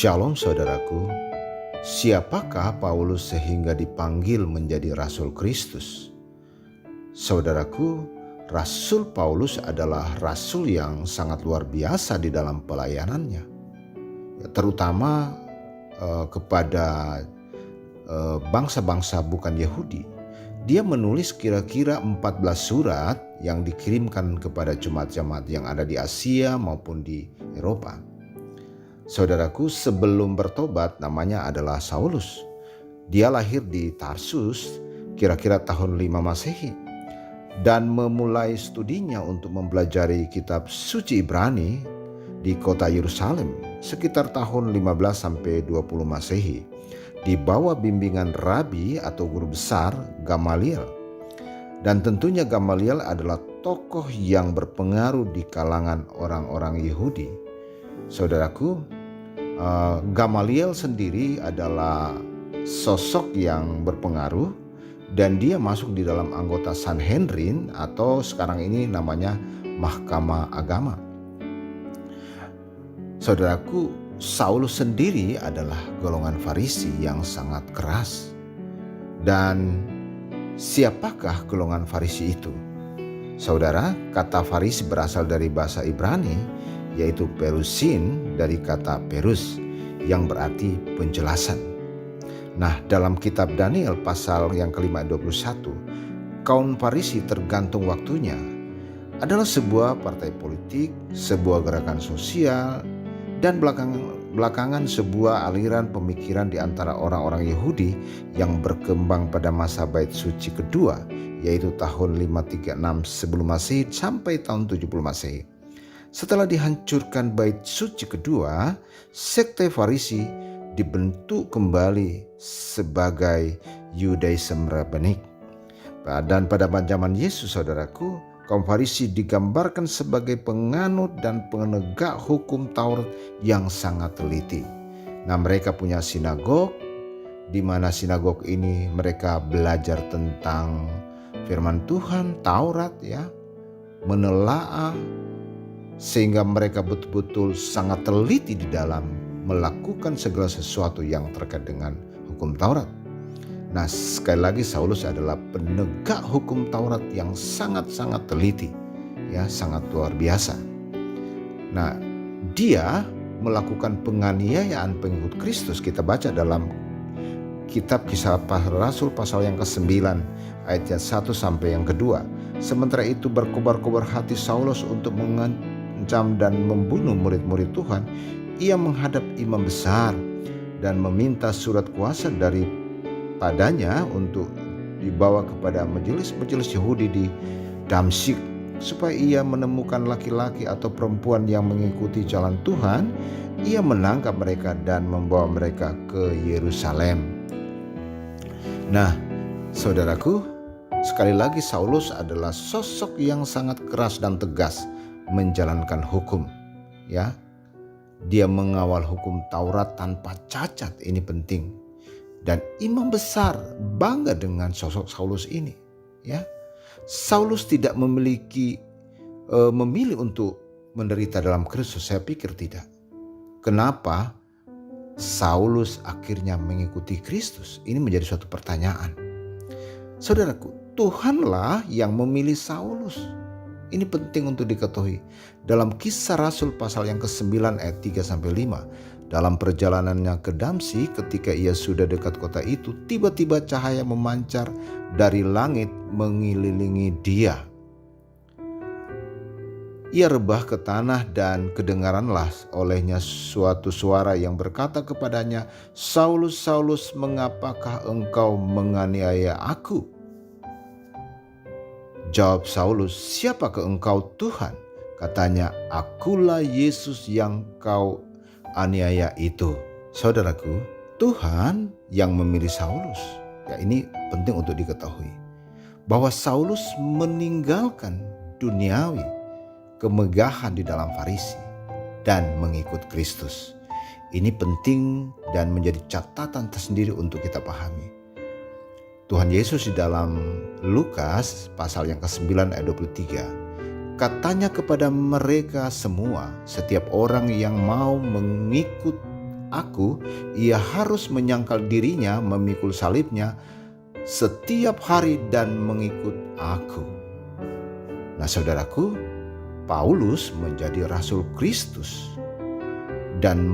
Shalom saudaraku, siapakah Paulus sehingga dipanggil menjadi Rasul Kristus? Saudaraku, Rasul Paulus adalah rasul yang sangat luar biasa di dalam pelayanannya, terutama kepada bangsa-bangsa bukan Yahudi. Dia menulis kira-kira 14 surat yang dikirimkan kepada jemaat-jemaat yang ada di Asia maupun di Eropa. Saudaraku, sebelum bertobat namanya adalah Saulus. Dia lahir di Tarsus kira-kira tahun 5 Masehi dan memulai studinya untuk mempelajari kitab suci Ibrani di kota Yerusalem sekitar tahun 15 sampai 20 Masehi di bawah bimbingan rabi atau guru besar Gamaliel. Dan tentunya Gamaliel adalah tokoh yang berpengaruh di kalangan orang-orang Yahudi. Saudaraku, Gamaliel sendiri adalah sosok yang berpengaruh dan dia masuk di dalam anggota Sanhedrin atau sekarang ini namanya Mahkamah Agama. Saudaraku, Saulus sendiri adalah golongan Farisi yang sangat keras. Dan siapakah golongan Farisi itu? Saudara, kata Farisi berasal dari bahasa Ibrani, yaitu perusin dari kata perus yang berarti penjelasan. Nah, dalam kitab Daniel pasal yang kelima 21, kaum Farisi tergantung waktunya adalah sebuah partai politik, sebuah gerakan sosial, dan belakangan sebuah aliran pemikiran di antara orang-orang Yahudi yang berkembang pada masa Bait Suci kedua, yaitu tahun 536 sebelum Masehi sampai tahun 70 Masehi. Setelah dihancurkan Bait Suci kedua, sekte Farisi dibentuk kembali sebagai Yudaism Rabbanik. Dan pada zaman Yesus, saudaraku, kaum Farisi digambarkan sebagai penganut dan penegak hukum Taurat yang sangat teliti. Nah, mereka punya sinagog, di mana sinagog ini mereka belajar tentang firman Tuhan, Taurat, menelaah, sehingga mereka betul-betul sangat teliti di dalam melakukan segala sesuatu yang terkait dengan hukum Taurat. Nah, sekali lagi Saulus adalah penegak hukum Taurat yang sangat-sangat teliti, sangat luar biasa. Nah, dia melakukan penganiayaan pengikut Kristus. Kita baca dalam kitab Kisah Para Rasul pasal yang ke-9 ayat 1 sampai yang kedua. Sementara itu berkobar-kobar hati Saulus untuk mengancam dan membunuh murid-murid Tuhan. Ia menghadap imam besar dan meminta surat kuasa daripadanya untuk dibawa kepada majelis-majelis Yahudi di Damsyik supaya ia menemukan laki-laki atau perempuan yang mengikuti jalan Tuhan. Ia menangkap mereka dan membawa mereka ke Yerusalem. Nah, saudaraku, sekali lagi Saulus adalah sosok yang sangat keras dan tegas menjalankan hukum, Dia mengawal hukum Taurat tanpa cacat, ini penting. Dan imam besar bangga dengan sosok Saulus ini, Saulus tidak memilih untuk menderita dalam Kristus, saya pikir tidak. Kenapa Saulus akhirnya mengikuti Kristus? Ini menjadi suatu pertanyaan. Saudaraku, Tuhanlah yang memilih Saulus. Ini penting untuk diketahui. Dalam Kisah Rasul pasal yang ke-9 ayat 3-5. Dalam perjalanannya ke Damsyik, ketika ia sudah dekat kota itu, tiba-tiba cahaya memancar dari langit mengelilingi dia. Ia rebah ke tanah dan kedengaranlah olehnya suatu suara yang berkata kepadanya, "Saulus, Saulus, mengapakah engkau menganiaya aku?" Jawab Saulus, "Siapakah engkau, Tuhan?" Katanya, "Akulah Yesus yang kau aniaya itu." Saudaraku, Tuhan yang memilih Saulus. Ini penting untuk diketahui. Bahwa Saulus meninggalkan duniawi, kemegahan di dalam Farisi, dan mengikut Kristus. Ini penting dan menjadi catatan tersendiri untuk kita pahami. Tuhan Yesus di dalam Lukas pasal yang ke-9 ayat 23, katanya kepada mereka semua, setiap orang yang mau mengikut aku, ia harus menyangkal dirinya, memikul salibnya setiap hari dan mengikut aku. Nah saudaraku, Paulus menjadi Rasul Kristus. Dan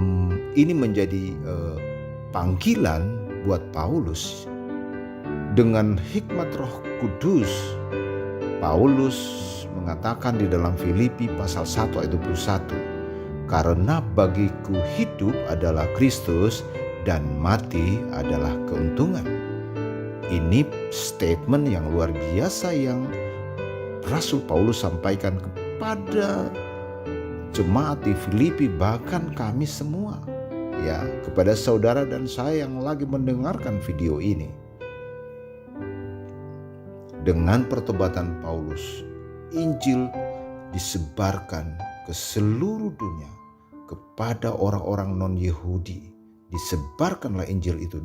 ini menjadi panggilan buat Paulus. Dengan hikmat Roh Kudus, Paulus mengatakan di dalam Filipi pasal 1 ayat 21, karena bagiku hidup adalah Kristus dan mati adalah keuntungan. Ini statement yang luar biasa yang Rasul Paulus sampaikan kepada jemaat di Filipi, bahkan kami semua, ya, kepada saudara dan saya yang lagi mendengarkan video ini. Dengan pertobatan Paulus, Injil disebarkan ke seluruh dunia kepada orang-orang non-Yahudi. Disebarkanlah Injil itu,